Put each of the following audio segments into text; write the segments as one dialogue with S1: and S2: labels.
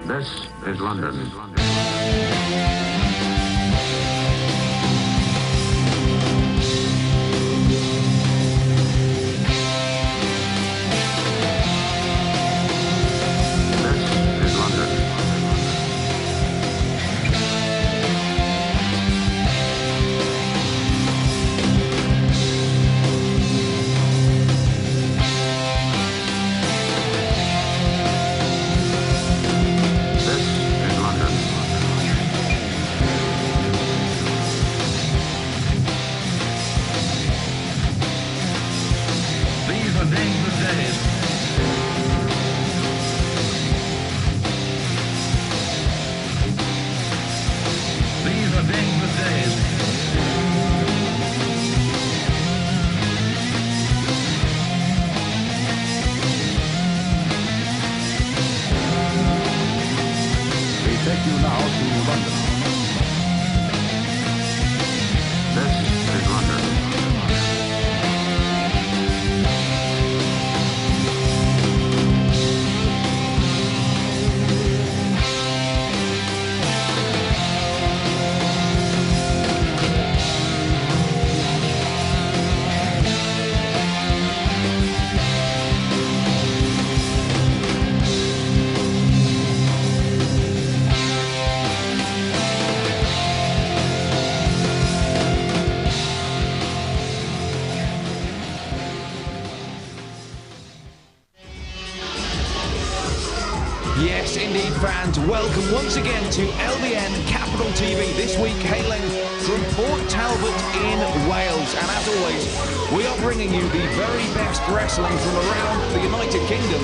S1: This is London.
S2: Yes, indeed, fans. Welcome once again to LDN Capital TV. This week, hailing from Port Talbot in Wales. And as always, we are bringing you the very best wrestling from around the United Kingdom.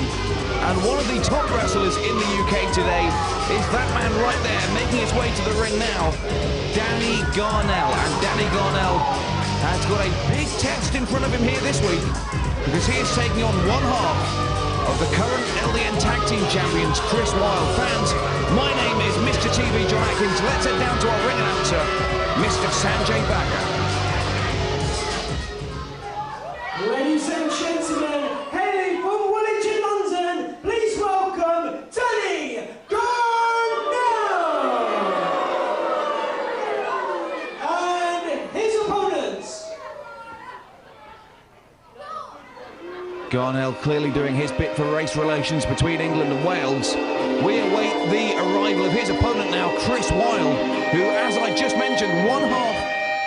S2: And one of the top wrestlers in the UK today is that man right there, making his way to the ring now, Danny Garnell. And Danny Garnell has got a big test in front of him here this week, because he is taking on one half of the current LDN Tag Team Champions, Chris Wyld. Fans, my name is Mr. TV John Atkins. Let's head down to our ring announcer, Mr. Sanjay Bakker.
S3: Ladies and gentlemen, hailing from Wyld in London, please welcome Danny Garnell! And his opponents.
S2: Garnell clearly doing his bit for race relations between England and Wales. We await the arrival of his opponent now, Chris Wyld, who, as I just mentioned, one half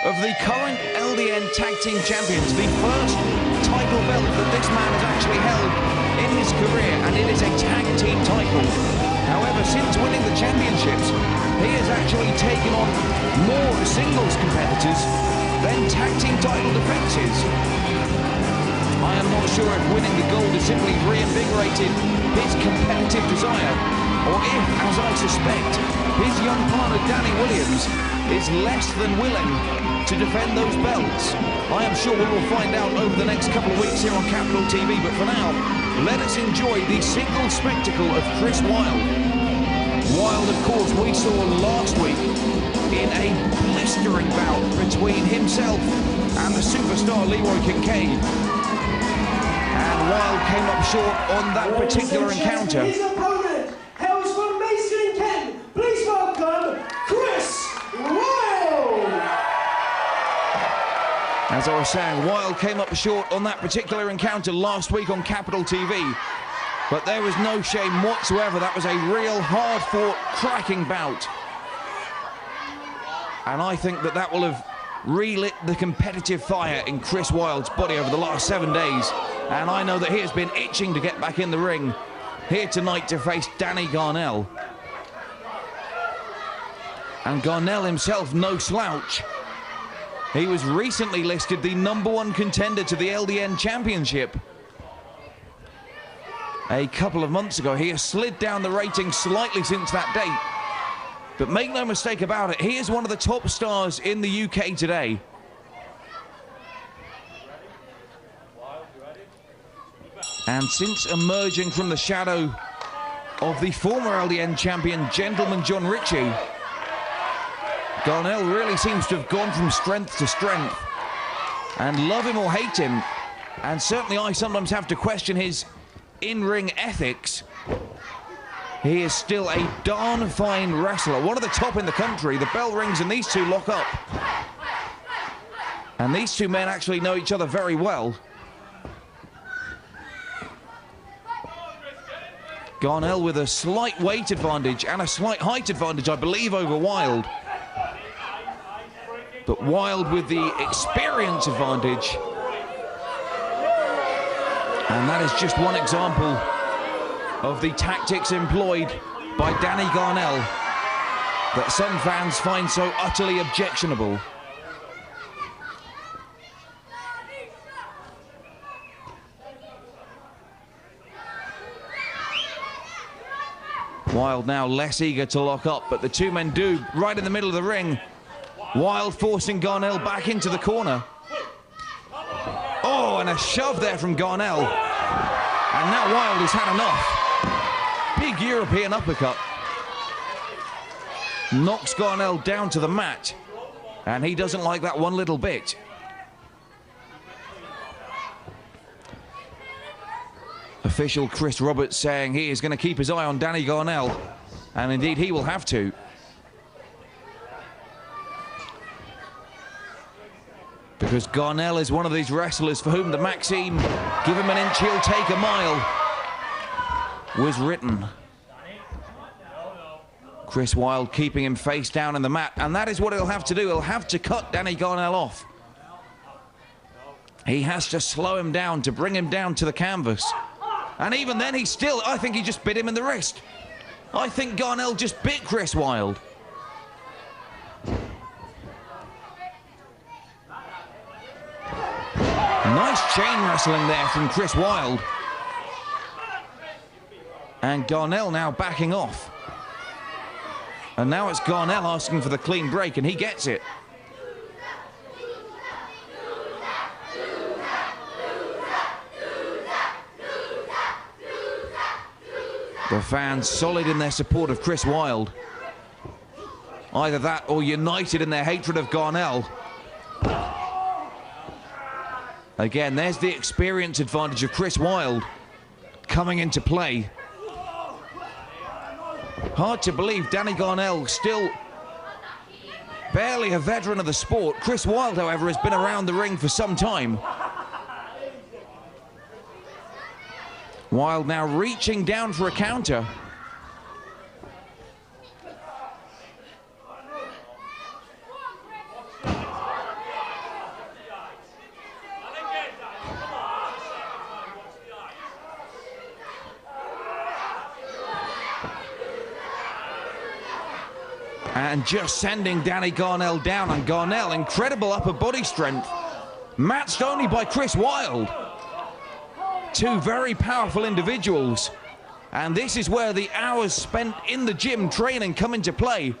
S2: of the current LDN Tag Team Champions, the first title belt that this man has actually held in his career, and it is a tag team title. However, since winning the championships, he has actually taken on more singles competitors than tag team title defenses. I am not sure if winning the gold has simply reinvigorated his competitive desire, or if, as I suspect, his young partner Danny Williams is less than willing to defend those belts. I am sure we will find out over the next couple of weeks here on Capital TV, but for now, let us enjoy the single spectacle of Chris Wyld. Wyld, of course, we saw last week in a blistering bout between himself and the superstar Leroy Kincaid. And Wyld came up short on that particular encounter.
S3: His opponent hails from Mason, Kent. Please welcome Chris Wyld.
S2: As I was saying, Wyld came up short on that particular encounter last week on Capital TV. But there was no shame whatsoever. That was a real hard-fought, cracking bout. And I think that that will have relit the competitive fire in Chris Wyld's body over the last 7 days. And I know that he has been itching to get back in the ring here tonight to face Danny Garnell. And Garnell himself, no slouch. He was recently listed the #1 contender to the LDN Championship. A couple of months ago, he has slid down the ratings slightly since that date. But make no mistake about it, he is one of the top stars in the UK today. And since emerging from the shadow of the former LDN champion, Gentleman John Ritchie, Garnell really seems to have gone from strength to strength. And love him or hate him, and certainly I sometimes have to question his in-ring ethics, He is still a darn fine wrestler, one of the top in the country. The bell rings and these two lock up. And these two men actually know each other very well. Garnell with a slight weight advantage and a slight height advantage, I believe, over Wyld. But Wyld with the experience advantage. And that is just one example of the tactics employed by Danny Garnell that some fans find so utterly objectionable. Wyld now less eager to lock up, but the two men do right in the middle of the ring. Wyld forcing Garnell back into the corner. Oh, and a shove there from Garnell. And now Wyld has had enough. Big European uppercut. Knocks Garnell down to the mat. And he doesn't like that one little bit. Official Chris Roberts saying he is going to keep his eye on Danny Garnell. And indeed he will have to. Because Garnell is one of these wrestlers for whom the maxim, give him an inch, he'll take a mile, was written. Chris Wyld keeping him face down in the mat, and that is what he'll have to do. He'll have to cut Danny Garnell off. He has to slow him down to bring him down to the canvas. And even then, he still, I think he just bit him in the wrist. I think Garnell just bit Chris Wyld. Nice chain wrestling there from Chris Wyld. And Garnell now backing off. And now it's Garnell asking for the clean break, and he gets it. The fans solid in their support of Chris Wyld. Either that or united in their hatred of Garnell. Again, there's the experience advantage of Chris Wyld coming into play. Hard to believe Danny Garnell still barely a veteran of the sport. Chris Wyld, however, has been around the ring for some time. Wyld now reaching down for a counter. And just sending Danny Garnell down, and Garnell, incredible upper body strength, matched only by Chris Wyld. Two very powerful individuals, and this is where the hours spent in the gym training come into play.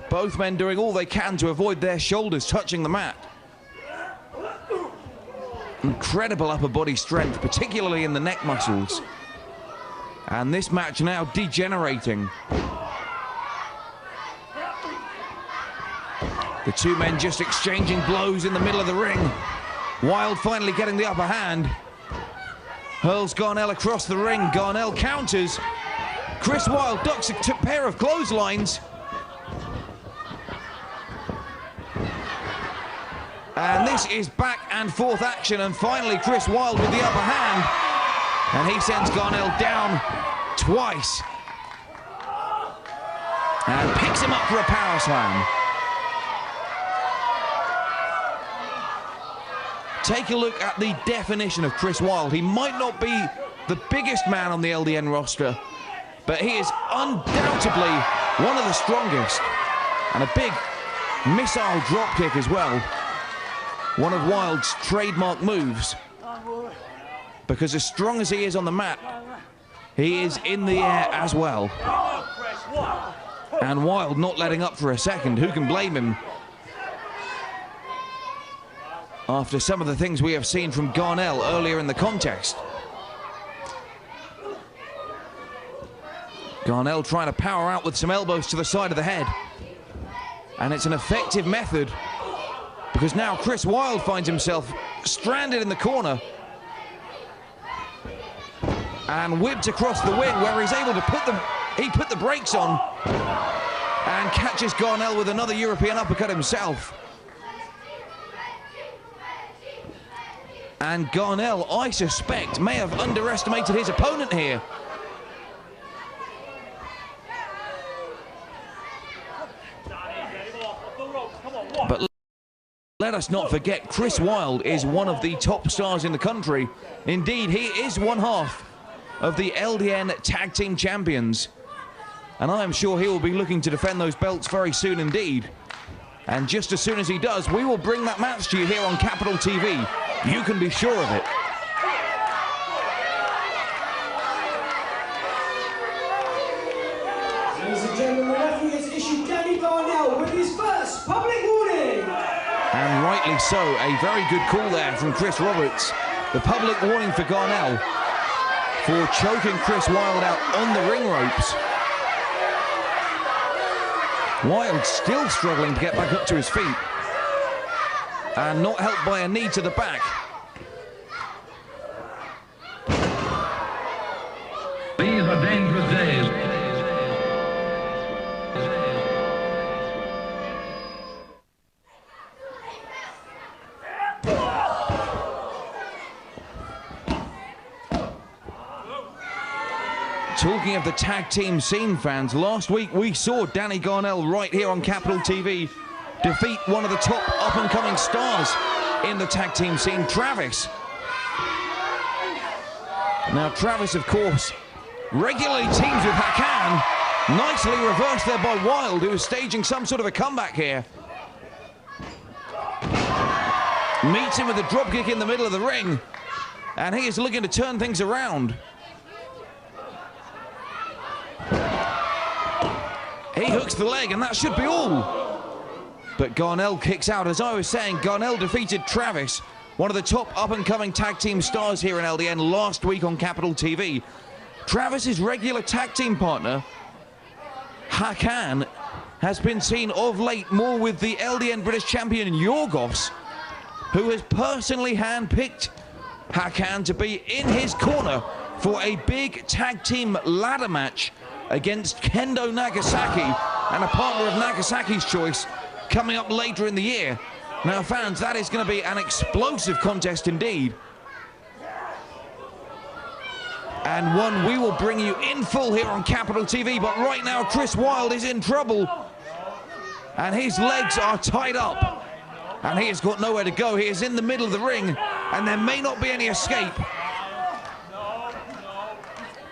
S2: Both men doing all they can to avoid their shoulders touching the mat. Incredible upper body strength, particularly in the neck muscles. And this match now degenerating. The two men just exchanging blows in the middle of the ring. Wyld finally getting the upper hand. Hurls Garnell across the ring. Garnell counters. Chris Wyld ducks a pair of clotheslines. And this is back and forth action, and finally Chris Wyld with the upper hand. And he sends Garnell down twice. And picks him up for a power slam. Take a look at the definition of Chris Wyld. He might not be the biggest man on the LDN roster, but he is undoubtedly one of the strongest. And a big missile drop kick as well. One of Wyld's trademark moves. Because as strong as he is on the mat, he is in the air as well. And Wyld not letting up for a second. Who can blame him? After some of the things we have seen from Garnell earlier in the contest. Garnell trying to power out with some elbows to the side of the head. And it's an effective method, because now Chris Wyld finds himself stranded in the corner. and whipped across the wing where he's able to put the brakes on and catches Garnell with another European uppercut himself. And Garnell, I suspect, may have underestimated his opponent here. But let us not forget, Chris Wyld is one of the top stars in the country. Indeed, he is one half of the LDN Tag Team Champions. And I am sure he will be looking to defend those belts very soon indeed. And just as soon as he does, we will bring that match to you here on Capital TV. You can be sure of it.
S3: Ladies and gentlemen, the referee has issued Danny Garnell with his first public warning.
S2: And rightly so, a very good call there from Chris Roberts. The public warning for Garnell for choking Chris Wyld out on the ring ropes. Wyld still struggling to get back up to his feet. And not helped by a knee to the back.
S1: These are dangerous days.
S2: Talking of the tag team scene, fans, last week we saw Danny Garnell right here on Capital TV defeat one of the top up-and-coming stars in the tag team scene, Travis. Now, Travis, of course, regularly teams with Hakan. Nicely reversed there by Wyld, who is staging some sort of a comeback here. Meets him with a dropkick in the middle of the ring, and he is looking to turn things around. He hooks the leg, and that should be all. But Garnell kicks out. As I was saying, Garnell defeated Travis, one of the top up-and-coming tag team stars here in LDN, last week on Capital TV. Travis's regular tag team partner, Hakan, has been seen of late more with the LDN British champion Yorgos, who has personally handpicked Hakan to be in his corner for a big tag team ladder match against Kendo Nagasaki, and a partner of Nagasaki's choice coming up later in the year. Now, fans, that is going to be an explosive contest indeed. And one we will bring you in full here on Capital TV, but right now Chris Wyld is in trouble. And his legs are tied up. And he has got nowhere to go. He is in the middle of the ring, and there may not be any escape,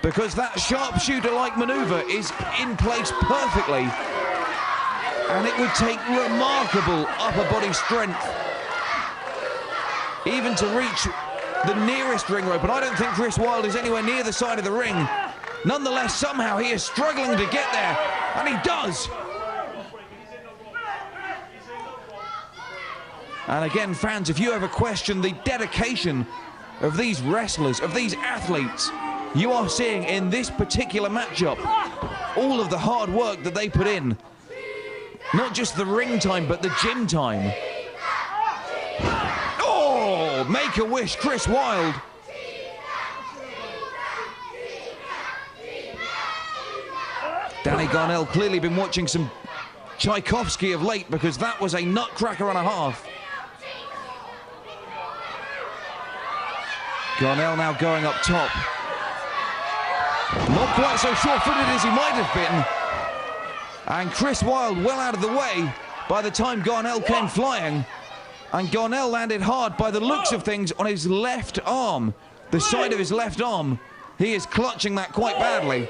S2: because that sharpshooter-like maneuver is in place perfectly. And it would take remarkable upper body strength even to reach the nearest ring rope. But I don't think Chris Wyld is anywhere near the side of the ring. Nonetheless, somehow he is struggling to get there, and he does. And again, fans, if you ever question the dedication of these wrestlers, of these athletes, you are seeing in this particular matchup all of the hard work that they put in. Not just the ring time, but the gym time. Oh, make a wish, Chris Wyld. Danny Garnell clearly been watching some Tchaikovsky of late, because that was a nutcracker and a half. Garnell now going up top. Not quite so sure-footed as he might have been. And Chris Wyld well out of the way by the time Garnell came flying. And Garnell landed hard by the looks of things on his left arm. The side of his left arm. He is clutching that quite badly.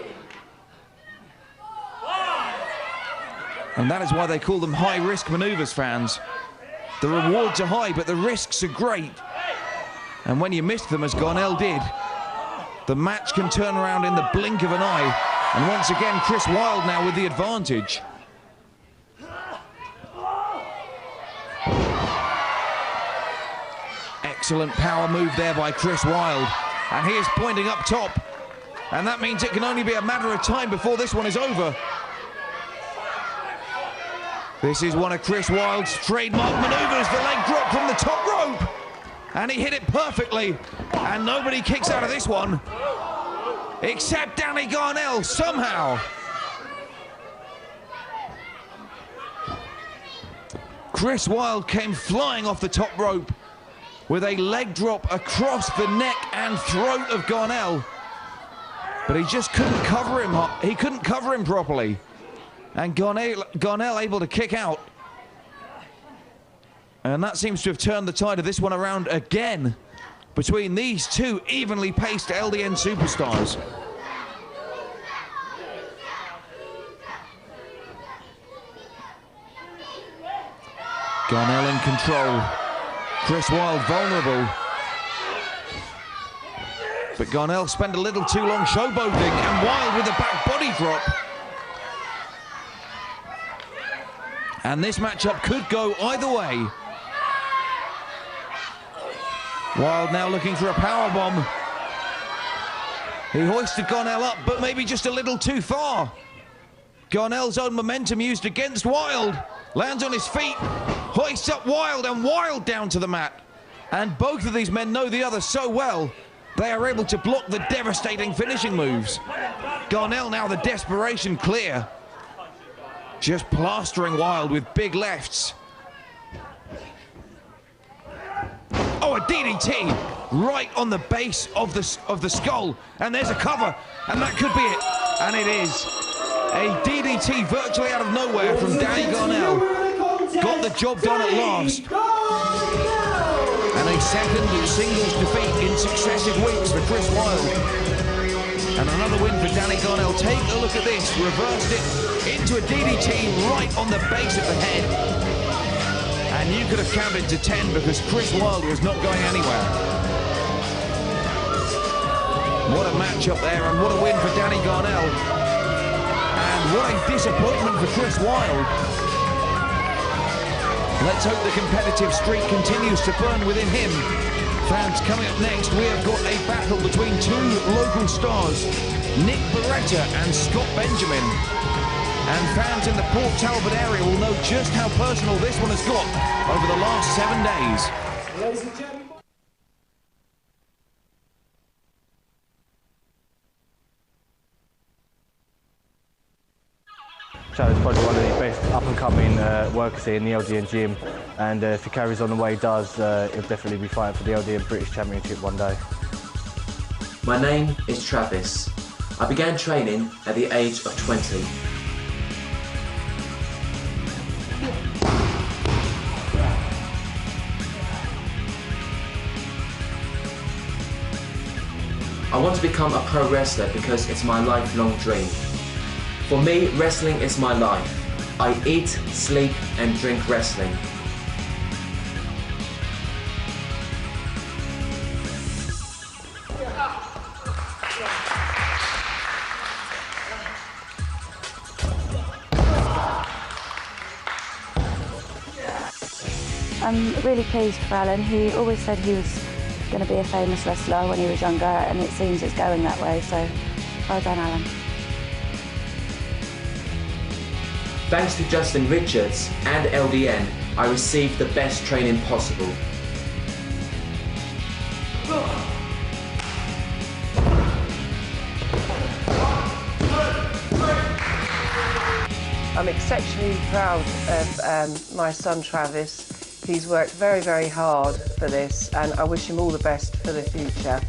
S2: And that is why they call them high-risk maneuvers, fans. The rewards are high, but the risks are great. And when you miss them, as Garnell did, the match can turn around in the blink of an eye. And once again, Chris Wyld now with the advantage. Excellent power move there by Chris Wyld. And he is pointing up top. And that means it can only be a matter of time before this one is over. This is one of Chris Wyld's trademark maneuvers, the leg drop from the top rope. And he hit it perfectly. And nobody kicks out of this one. except Danny Garnell, somehow. Chris Wyld came flying off the top rope with a leg drop across the neck and throat of Garnell. But he just couldn't cover him. He couldn't cover him properly. And Garnell able to kick out. And that seems to have turned the tide of this one around again between these two evenly paced LDN superstars. Garnell in control. Chris Wyld vulnerable. But Garnell spent a little too long showboating, and Wyld with a back body drop. And this matchup could go either way. Wyld now looking for a powerbomb. He hoisted Garnell up, but maybe just a little too far. Garnell's own momentum used against Wyld. Lands on his feet, hoists up Wyld, and Wyld down to the mat. And both of these men know the other so well, they are able to block the devastating finishing moves. Garnell now the desperation clear. Just plastering Wyld with big lefts. Oh, a DDT right on the base of the skull. And there's a cover, and that could be it. And it is. A DDT virtually out of nowhere from Danny Garnell. Got the job done at last. And a second singles defeat in successive weeks for Chris Wyld. And another win for Danny Garnell. Take a look at this. Reversed it into a DDT right on the base of the head. And you could have counted to 10 because Chris Wyld was not going anywhere. What a matchup there, and what a win for Danny Garnell. And what a disappointment for Chris Wyld. Let's hope the competitive streak continues to burn within him. Fans, coming up next, we have got a battle between two local stars, Nick Baretta and Scott Benjamin. And fans in the Port Talbot area will know just how personal this one has got over the last 7 days.
S3: Ladies and gentlemen.
S4: Chad's probably one of the best up-and-coming workers here in the LDN gym, and if he carries on the way he does, he'll definitely be fighting for the LDN British Championship one day.
S5: My name is Travis. I began training at the age of 20. I want to become a pro wrestler because it's my lifelong dream. For me, wrestling is my life. I eat, sleep, and drink wrestling.
S6: I'm really pleased for Alan. He always said he was going to be a famous wrestler when he was younger, and it seems it's going that way, so well done, Alan.
S5: Thanks to Justin Richards and LDN, I received the best training possible.
S7: I'm exceptionally proud of my son Travis. He's worked very, very hard for this, and I wish him all the best for the future.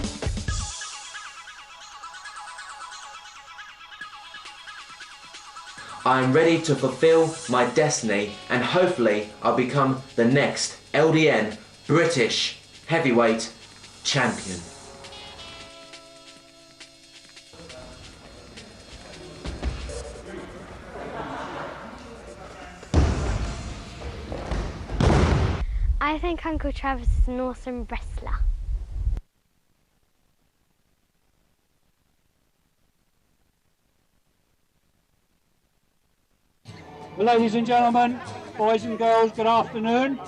S5: I'm ready to fulfill my destiny, and hopefully I'll become the next LDN British Heavyweight Champion.
S8: I think Uncle Travis is an awesome wrestler.
S9: Well, ladies and gentlemen, boys and girls, good afternoon,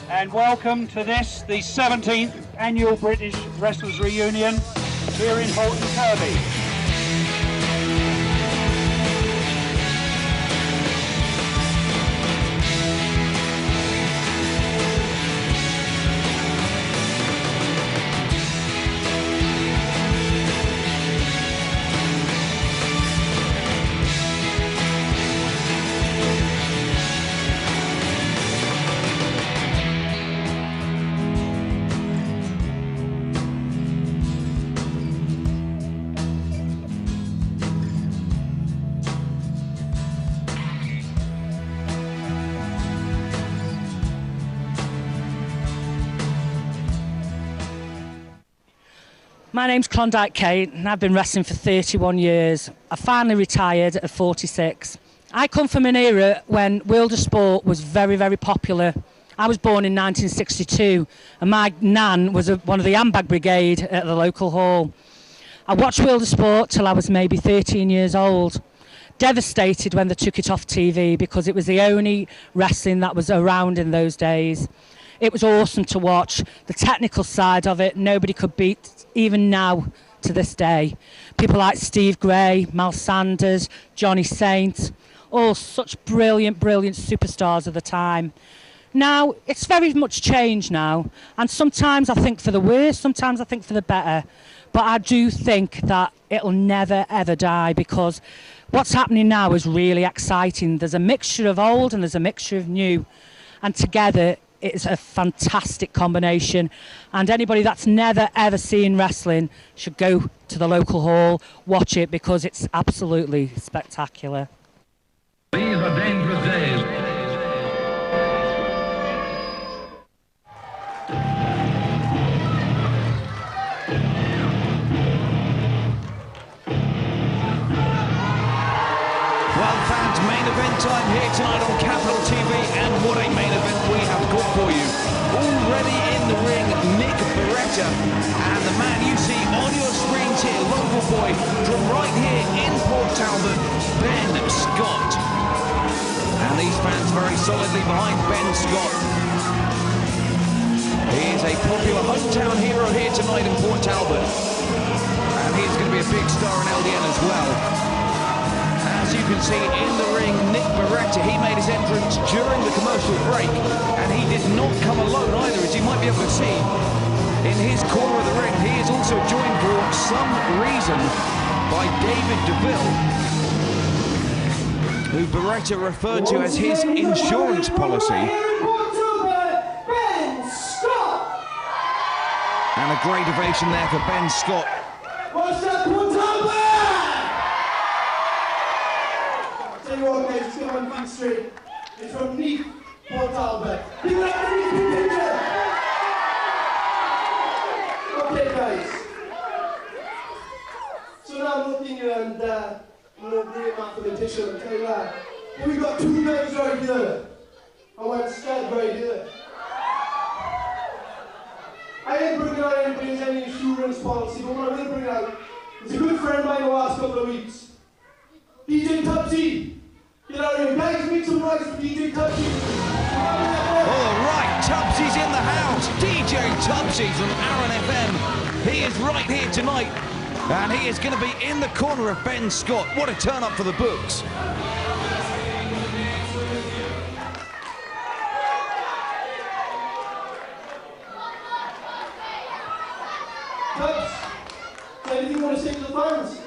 S9: and welcome to this, the 17th Annual British Wrestlers Reunion here in Halton Kirby.
S10: My name's Klondike Kate and I've been wrestling for 31 years. I finally retired at 46. I come from an era when Wyld sport was very, very popular. I was born in 1962 and my nan was one of the handbag brigade at the local hall. I watched Wyld sport till I was maybe 13 years old. Devastated when they took it off TV because it was the only wrestling that was around in those days. It was awesome to watch. The technical side of it, nobody could beat, even now to this day. People like Steve Gray, Mal Sanders, Johnny Saint, all such brilliant, brilliant superstars of the time. Now, it's very much changed now, and sometimes I think for the worse, sometimes I think for the better. But I do think that it'll never, ever die because what's happening now is really exciting. There's a mixture of old and there's a mixture of new, and together it's a fantastic combination, and anybody that's never ever seen wrestling should go to the local hall, watch it, because it's absolutely spectacular.
S1: These are dangerous days.
S2: Well, fans, main event time here tonight on Capital TV, and what a main event we have got for you. Already in the ring, Nick Baretta, and the man you see on your screens here, local boy from right here in Port Talbot, Ben Scott. And these fans very solidly behind Ben Scott. He is a popular hometown hero here tonight in Port Talbot, and he's going to be a big star in LDN as well. As you can see in the ring, Nick Baretta, he made his entrance during the commercial break, and he did not come alone either, as you might be able to see. In his corner of the ring, he is also joined for some reason by David DeVille, who Baretta referred to as his insurance policy. And a great ovation there for Ben Scott.
S3: What's up, Port Talbot? Tell you what, guys, it's going to one straight. It's from Nick, Port Talbot. Give it up for Nick, picture. Okay, guys. So now I'm looking here and I'm not a great mathematician, I'll tell you that. But we got two guys right here. I went scared right here. I ain't bringing out anybody's any insurance policy, but what I will bring out is a good friend of mine the last couple of weeks. DJ Tubsy. Get out here, guys, make some noise for DJ Tubsy.
S2: All right, Tubsy's in the house. DJ Tubsy from Aaron FM. He is right here tonight, and he is going to be in the corner of Ben Scott. What a turn up for the books.
S3: Tubbs, anything you want to say to the fans?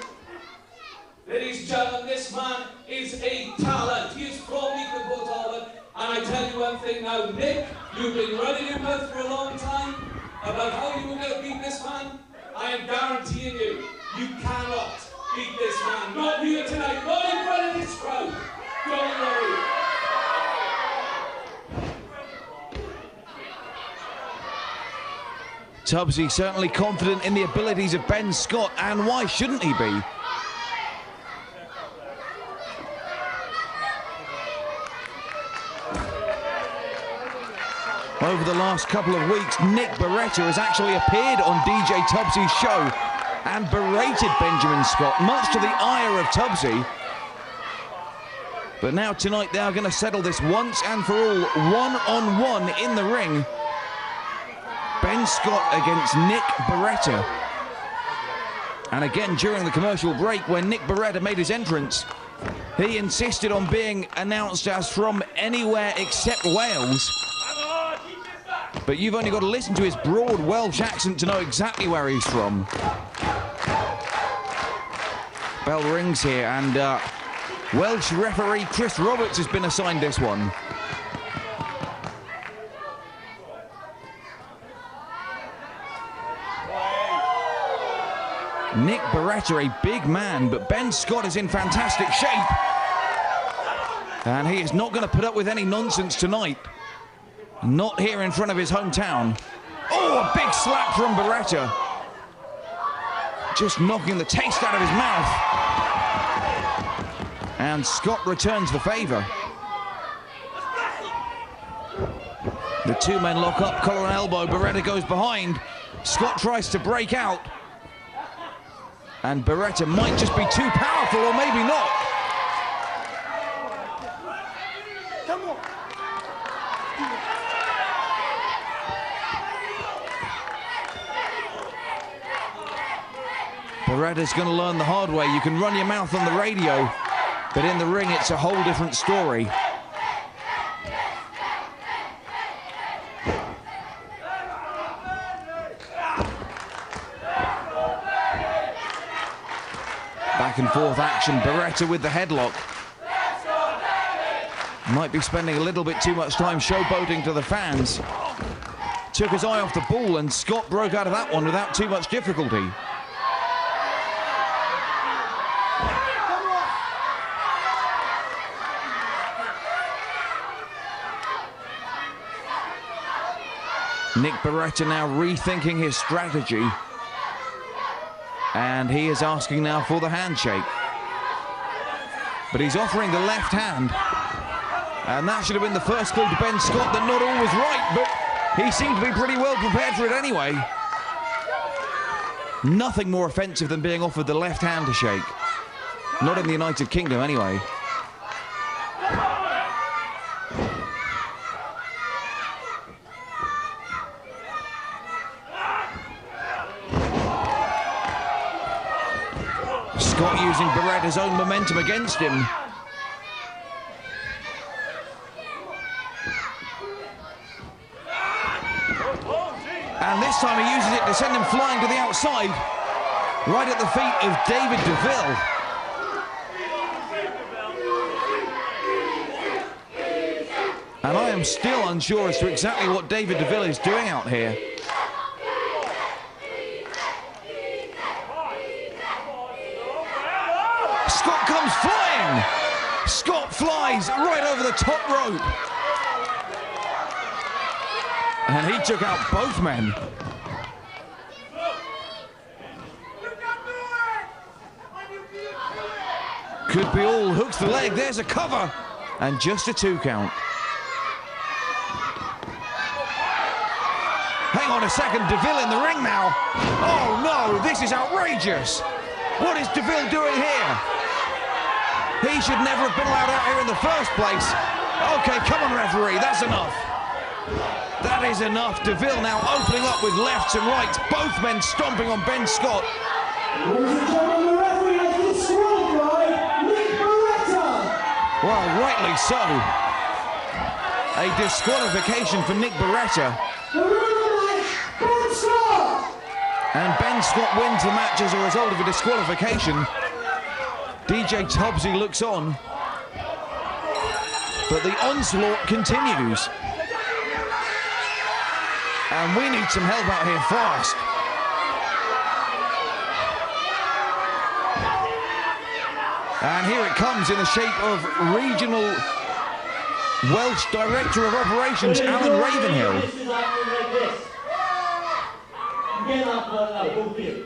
S11: Ladies and gentlemen, this man is a talent. He is from Nick and Port Talbot, and I tell you one thing now, Nick, you've been running your mouth for a long time about how you were going to beat this man. I am guaranteeing you, you cannot beat this man. Not here tonight, not in front of this crowd. Don't worry.
S2: Tubsy certainly confident in the abilities of Ben Scott, and why shouldn't he be? Over the last couple of weeks, Nick Baretta has actually appeared on DJ Tubsy's show and berated Benjamin Scott, much to the ire of Tubsy. But now tonight they are going to settle this once and for all, one-on-one in the ring. Ben Scott against Nick Baretta. And again, during the commercial break, when Nick Baretta made his entrance, he insisted on being announced as from anywhere except Wales. But you've only got to listen to his broad Welsh accent to know exactly where he's from. Bell rings here, and Welsh referee Chris Roberts has been assigned this one. Nick Baretta, a big man, but Ben Scott is in fantastic shape. And he is not going to put up with any nonsense tonight. Not here in front of his hometown. Oh, a big slap from Baretta. just knocking the taste out of his mouth. And Scott returns the favour. The two men lock up, collar and elbow. Baretta goes behind. Scott tries to break out. And Baretta might just be too powerful, or maybe not.
S3: Come on.
S2: Baretta's going to learn the hard way. You can run your mouth on the radio, but in the ring, it's a whole different story. Back and forth action. Baretta with the headlock. Might be spending a little bit too much time showboating to the fans. Took his eye off the ball, and Scott broke out of that one without too much difficulty. Nick Baretta now rethinking his strategy. And he is asking now for the handshake. But he's offering the left hand. And that should have been the first clue to Ben Scott that not all was right, but he seemed to be pretty well prepared for it anyway. Nothing more offensive than being offered the left hand to shake. Not in the United Kingdom anyway. Scott using Baretta's own momentum against him. And this time he uses it to send him flying to the outside, right at the feet of David DeVille. And I am still unsure as to exactly what David DeVille is doing out here. Scott comes flying! Scott flies right over the top rope. And he took out both men. Could be all. Hooks the leg. There's a cover. And just a 2 count. Hang on a second. DeVille in the ring now. Oh no, this is outrageous. What is DeVille doing here? He should never have been allowed out here in the first place. Okay, come on, referee, that's enough. That is enough. DeVille now opening up with lefts and rights, both men stomping on Ben Scott.
S3: Ladies and gentlemen, the referee has disqualified Nick Baretta.
S2: Well, rightly so. A disqualification for Nick Baretta.
S3: The winner of the match, Ben Scott.
S2: And Ben Scott wins the match as a result of a disqualification. DJ Tubbsy looks on, but the onslaught continues. And we need some help out here fast. And here it comes in the shape of Regional Welsh Director of Operations, Alan Ravenhill.
S12: This is happening like this. Get up now, go here.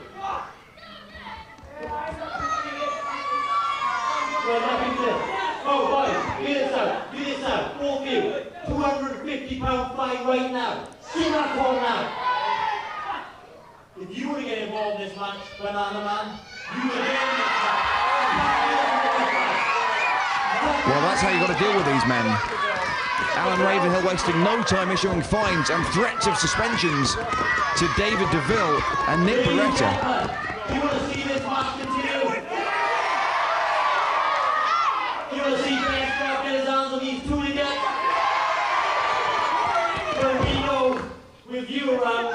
S12: Oh, boys, get this out, all of you. £250 fine right now. See that call now. If you were to get involved in this match, Banana Man, you would get in this match.
S2: Well, that's how you got to deal with these men. Alan Ravenhill wasting no time issuing fines and threats of suspensions to David DeVille and Nick Baretta.
S12: You want to see this match continue? You want to see Ben Scott get his hands on these two again? Well, we know with you around,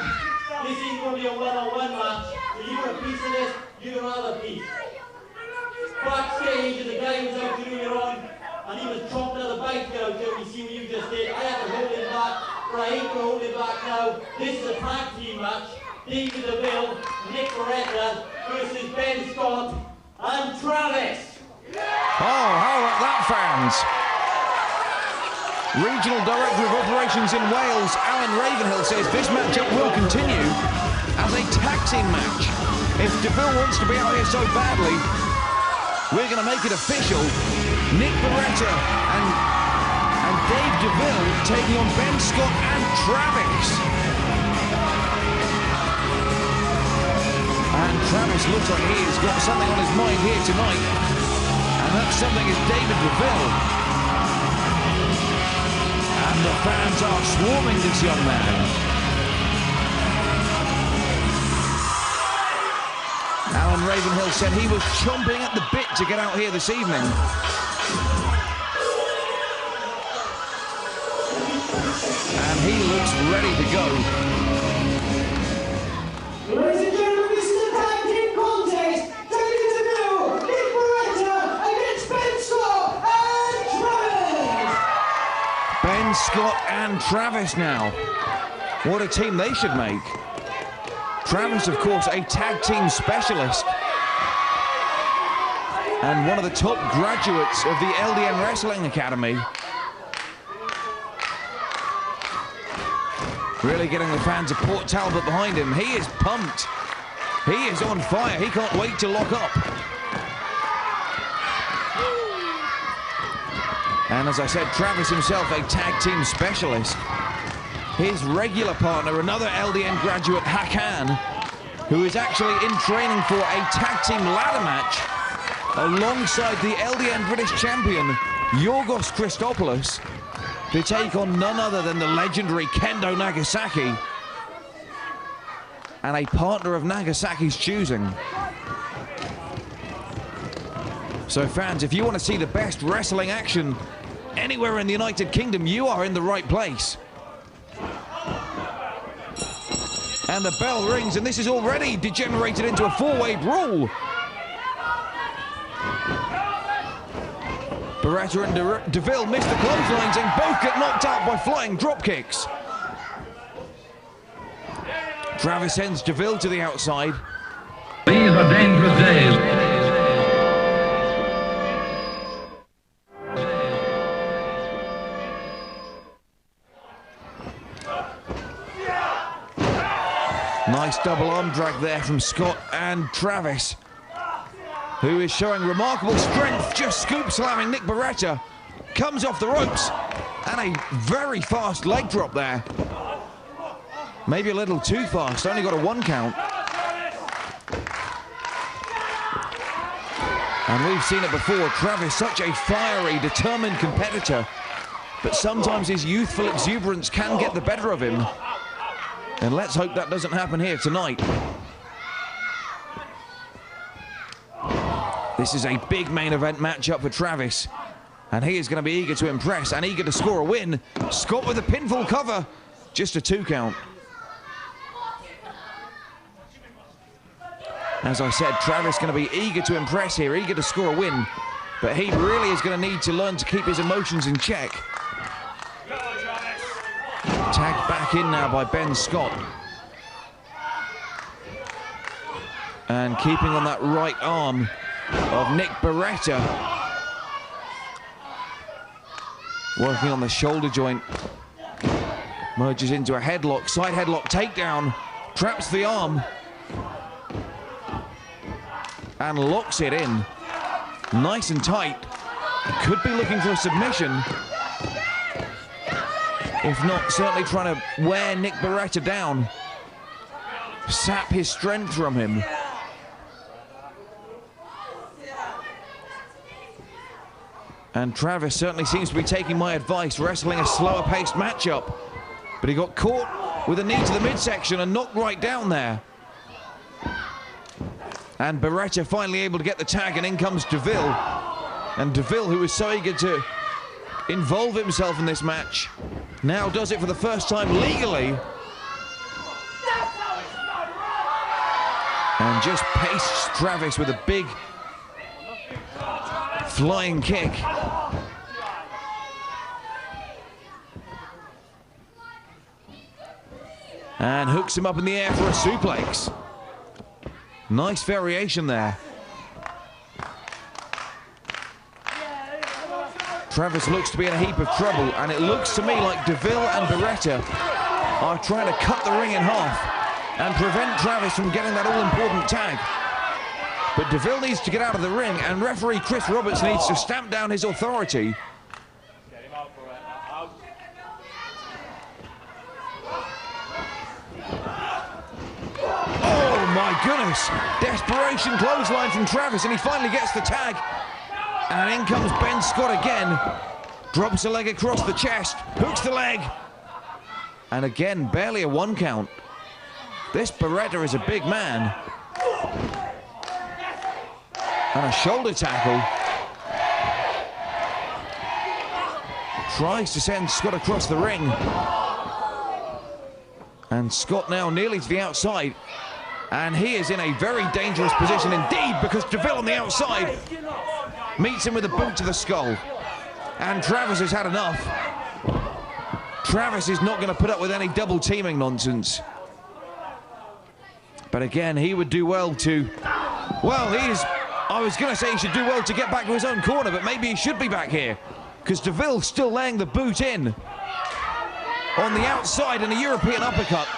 S12: this ain't going to be a one-on-one match. So you want a piece of this, you want another piece. Backstage, the guy was out to do your own, and he was chomping at the bite to get out there. You see what you just did. I had to hold him back, but I ain't going to hold him back now. This is a tag team match. David DeVille, Nick Baretta versus Ben Scott and Travis.
S2: Oh, how about that, fans? Regional Director of Operations in Wales, Alan Ravenhill, says this matchup will continue as a tag team match If DeVille wants to be out here so badly, we're going to make it official. Nick Baretta and Dave DeVille taking on Ben Scott and Travis. And Travis looks like he's got something on his mind here tonight. And that something is David DeVille. And the fans are swarming this young man. Alan Ravenhill said he was chomping at the bit to get out here this evening. And he looks ready to go.
S3: Ladies and gentlemen, this is the tag team contest. David DeVille, Nick Baretta against Ben Scott and Travis.
S2: Ben Scott and Travis now. What a team they should make. Travis, of course, a tag team specialist and one of the top graduates of the LDN Wrestling Academy. Really getting the fans of Port Talbot behind him. He is pumped. He is on fire. He can't wait to lock up. And as I said, Travis himself, a tag team specialist. His regular partner, another LDN graduate, Hakan, who is actually in training for a tag team ladder match alongside the LDN British champion, Yorgos Christopoulos, to take on none other than the legendary Kendo Nagasaki, and a partner of Nagasaki's choosing. So fans, if you want to see the best wrestling action anywhere in the United Kingdom, you are in the right place. And the bell rings, and this is already degenerated into a four-way brawl. Baretta and DeVille miss the clotheslines and both get knocked out by flying drop kicks. Travis sends DeVille to the outside.
S1: These are dangerous days.
S2: Nice double arm drag there from Scott and Travis, who is showing remarkable strength, just scoop slamming Nick Baretta. Comes off the ropes, and a very fast leg drop there. Maybe a little too fast, only got a 1 count. And we've seen it before, Travis, such a fiery, determined competitor, but sometimes his youthful exuberance can get the better of him. And let's hope that doesn't happen here tonight. This is a big main event matchup for Travis, and he is going to be eager to impress and eager to score a win. Scott with a pinfall cover, just a 2 count. As I said, Travis going to be eager to impress here, eager to score a win, but he really is going to need to learn to keep his emotions in check. Tagged back in now by Ben Scott. And keeping on that right arm of Nick Baretta. Working on the shoulder joint. Merges into a headlock, side headlock takedown. Traps the arm. And locks it in. Nice and tight. Could be looking for a submission. If not, certainly trying to wear Nick Baretta down. Sap his strength from him. And Travis certainly seems to be taking my advice, wrestling a slower-paced matchup. But he got caught with a knee to the midsection and knocked right down there. And Baretta finally able to get the tag, and in comes DeVille. And DeVille, who is so eager to involve himself in this match, now does it for the first time legally. And just pastes Travis with a big flying kick. And hooks him up in the air for a suplex. Nice variation there. Travis looks to be in a heap of trouble, and it looks to me like DeVille and Baretta are trying to cut the ring in half. and prevent Travis from getting that all-important tag. But DeVille needs to get out of the ring, and referee Chris Roberts needs to stamp down his authority. Oh my goodness! Desperation clothesline from Travis, and he finally gets the tag. And in comes Ben Scott again. Drops a leg across the chest, hooks the leg. And again, barely a 1 count. This Baretta is a big man. And a shoulder tackle. Tries to send Scott across the ring. And Scott now nearly to the outside. And he is in a very dangerous position indeed, because DeVille on the outside meets him with a boot to the skull. And Travis has had enough. Travis is not going to put up with any double teaming nonsense. But again, he would do well to... Well, I was going to say he should do well to get back to his own corner, but maybe he should be back here, because DeVille still laying the boot in on the outside in a European uppercut.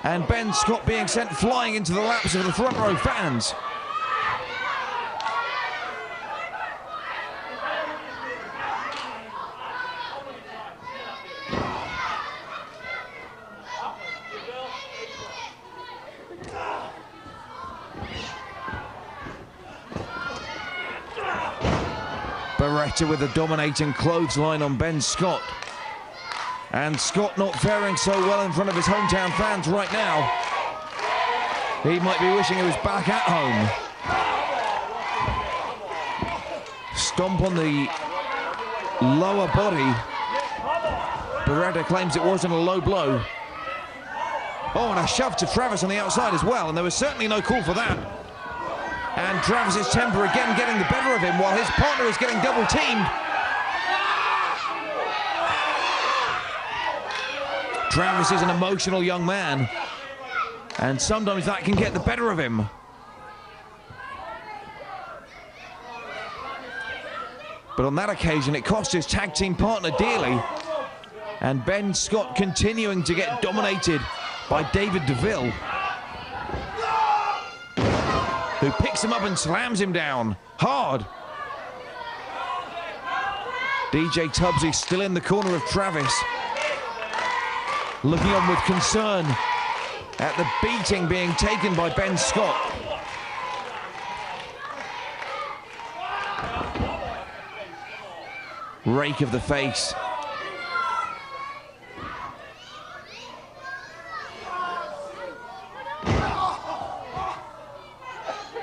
S2: And Ben Scott being sent flying into the laps of the front row fans. Baretta with a dominating clothesline on Ben Scott. And Scott not faring so well in front of his hometown fans right now. He might be wishing he was back at home. Stomp on the lower body. Baretta claims it wasn't a low blow. Oh, and a shove to Travis on the outside as well, and there was certainly no call for that. And Travis's temper again getting the better of him while his partner is getting double teamed. Travis is an emotional young man, and sometimes that can get the better of him. But on that occasion, it cost his tag team partner dearly. And Ben Scott continuing to get dominated by David DeVille, who picks him up and slams him down hard. DJ Tubbsy still in the corner of Travis, looking on with concern at the beating being taken by Ben Scott. Rake of the face.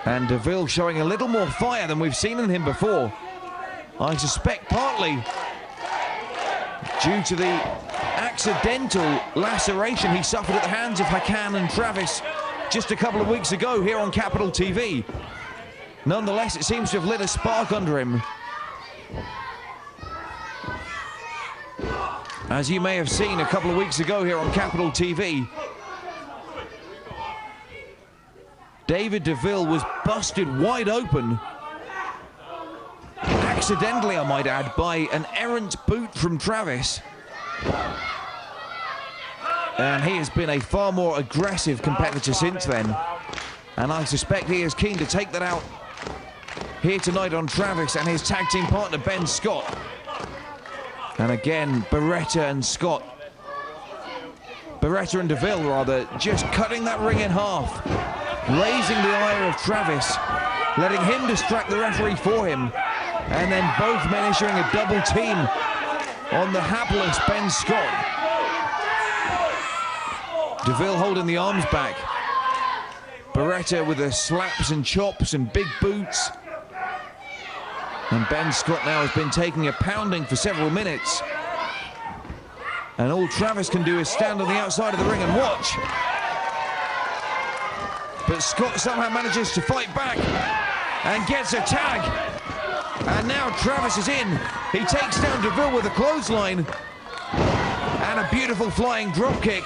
S2: And DeVille showing a little more fire than we've seen in him before. I suspect partly due to the accidental laceration he suffered at the hands of Hakan and Travis just a couple of weeks ago here on Capital TV. Nonetheless, it seems to have lit a spark under him. As you may have seen a couple of weeks ago here on Capital TV, David DeVille was busted wide open, accidentally I might add, by an errant boot from Travis. And he has been a far more aggressive competitor since then. And I suspect he is keen to take that out here tonight on Travis and his tag team partner Ben Scott. And again, Baretta and DeVille rather, just cutting that ring in half, raising the ire of Travis, letting him distract the referee for him, and then both men issuing a double team on the hapless Ben Scott. DeVille holding the arms back. Baretta with the slaps and chops and big boots. And Ben Scott now has been taking a pounding for several minutes. And all Travis can do is stand on the outside of the ring and watch. But Scott somehow manages to fight back and gets a tag. And now Travis is in. He takes down DeVille with a clothesline. And a beautiful flying drop kick.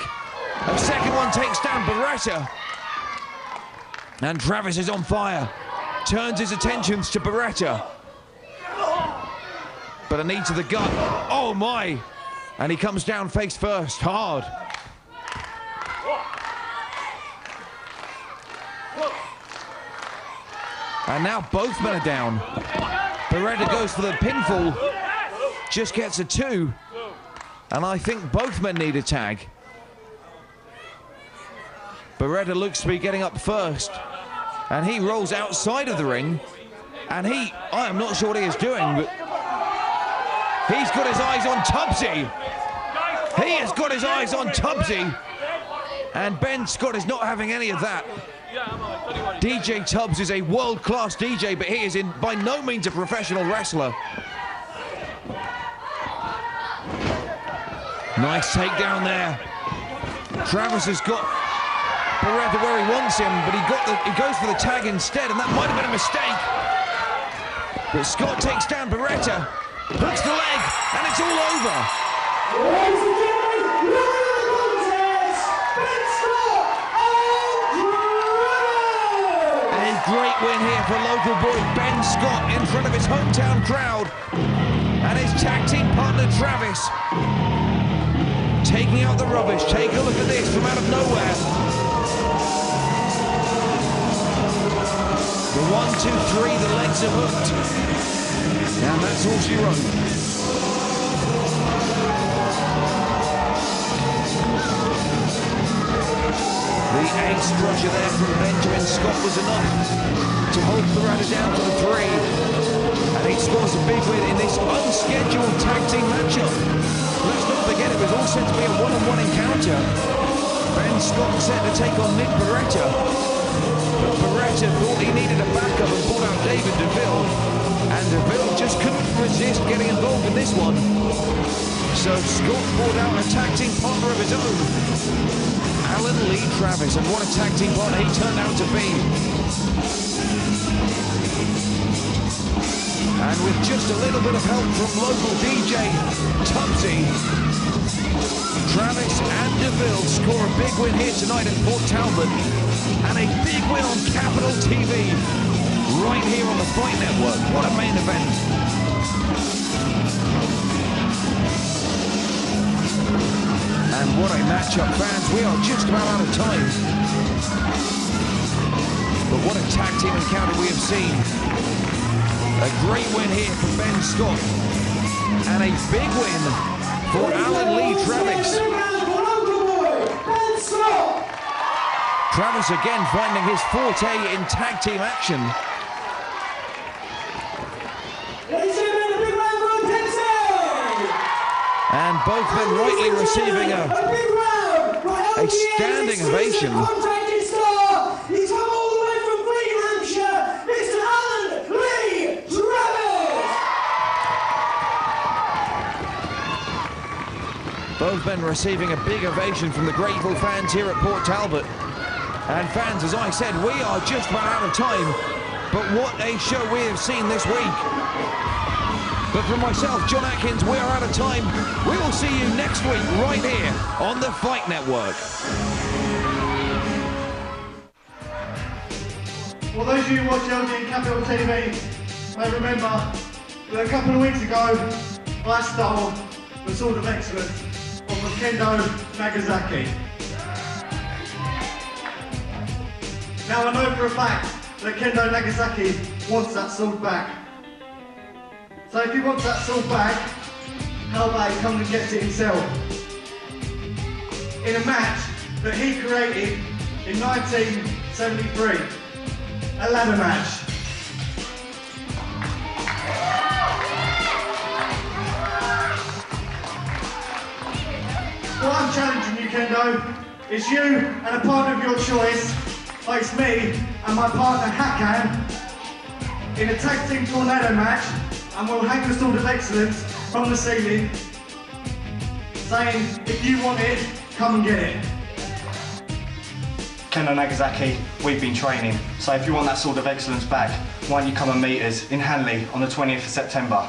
S2: A second one takes down Baretta. And Travis is on fire. Turns his attentions to Baretta. But a knee to the gut. Oh my! And he comes down face first, hard. And now both men are down. Baretta goes for the pinfall, just gets a 2. And I think both men need a tag. Baretta looks to be getting up first. And he rolls outside of the ring. And I am not sure what he is doing, but he's got his eyes on Tubbsy. He has got his eyes on Tubbsy. And Ben Scott is not having any of that. DJ Tubbs is a world-class DJ, but he is by no means a professional wrestler. Nice takedown there. Travis has got Baretta where he wants him, but he goes for the tag instead, and that might have been a mistake. But Scott takes down Baretta, hooks the leg, and it's all over.
S3: Ladies and gentlemen, winner of the contest, Ben Scott and
S2: A great win here for local boy Ben Scott in front of his hometown crowd, and his tag team partner Travis taking out the rubbish. Take a look at this from out of nowhere. The 1, 2, 3, the legs are hooked. And that's all she wrote. The ace crusher there from Benjamin Scott was enough to hold Baretta down to the 3. And he scores a big win in this unscheduled tag team matchup. Let's not forget it was all set to be a one-on-one encounter. Ben Scott set to take on Nick Baretta. But Baretta thought he needed a backup and pulled out David DeVille. And DeVille just couldn't resist getting involved in this one. So Scott pulled out a tag team partner of his own, Alan Lee Travis, and what a tag team partner he turned out to be. And with just a little bit of help from local DJ Tubbsy, Travis and DeVille score a big win here tonight at Port Talbot, and a big win on Capital TV, right here on the Fight Network. What a main event. And what a matchup, fans. We are just about out of time. But what a tag team encounter we have seen. A great win here for Ben Scott. And a big win for Alan Lee Travis. Travis again finding his forte in tag team action. And both men rightly receiving a standing ovation.
S3: He's come all the way from Hampshire, Mr. Alan Lee Travis.
S2: Both men receiving a big ovation from the grateful fans here at Port Talbot. And fans, as I said, we are just about out of time. But what a show we have seen this week. But for myself, John Atkins, we are out of time. We will see you next week right here on the Fight Network.
S13: Well, those of you who watch LDN Capital TV may remember that a couple of weeks ago I stole the Sword of Excellence from Kendo Nagasaki. Now I know for a fact that Kendo Nagasaki wants that sword back. So if he wants that sword back, how about he comes and gets it himself? In a match that he created in 1973, a ladder match. What I'm challenging you, Kendo, is you and a partner of your choice, face me and my partner Hakan, in a tag team tornado match, and we'll hang the Sword of Excellence from the ceiling, saying, if you want it, come and get it.
S14: Kendo Nagasaki, we've been training, so if you want that Sword of Excellence back, why don't you come and meet us in Hanley on the 20th of September.